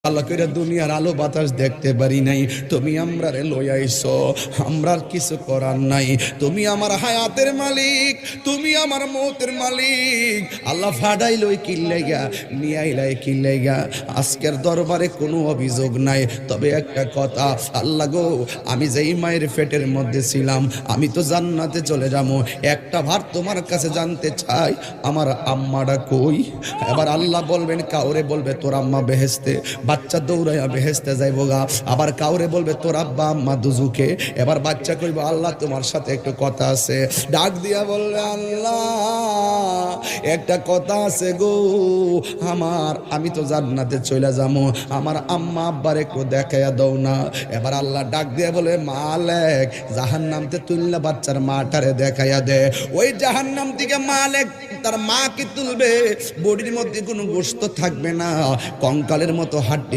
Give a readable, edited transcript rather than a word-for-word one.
আল্লাহ কইরা দুনিয়ার আলো বাতাস দেখতে পারি নাই, তুমি আমরারে লই আইছো, আমরার কিছু করার নাই। তুমি আমার হায়াতের মালিক, তুমি আমার মৌতের মালিক। আল্লাহ ফাডাই লই কিল্লাইগা, নিয়ে আইলাই কিল্লাইগা। আজকের দরবারে কোনো অভিযোগ নাই, তবে একটা কথা, আল্লাহ গো, আমি যেই মায়ের পেটের মধ্যে ছিলাম, আমি তো জান্নাতে চলে যাবো। একটা ভার তোমার কাছে জানতে চাই, আমার আম্মাটা কই? এবার আল্লাহ বলবেন, কাউরে বলবে তোর আম্মা বেহেশতে, বাচ্চা দৌড়াইয়া বেহেশতে যাইব গা। আবার কাউরে বলবে তোর আব্বা আম্মা দুজুকে। এবার বাচ্চা কইব, আল্লাহ তোমার সাথে একটু কথা আছে। ডাক দিয়া বললে, আল্লাহ একটা কথা আছে গো, আমি তো জান্নাতে চলে যাবো, আমার আম্মা আব্বার একটু দেখাইয়া দাও না। এবার আল্লাহ ডাক দিয়ে বলে, মালেক জাহান্নামতে তুললে বাচ্চার মাটারে দেখাইয়া দে। ওই জাহান্নাম থেকে মালেক তার মাকে তুলবে, বডির মধ্যে কোনো গোশত থাকবে না, কঙ্কালের মতো হাড়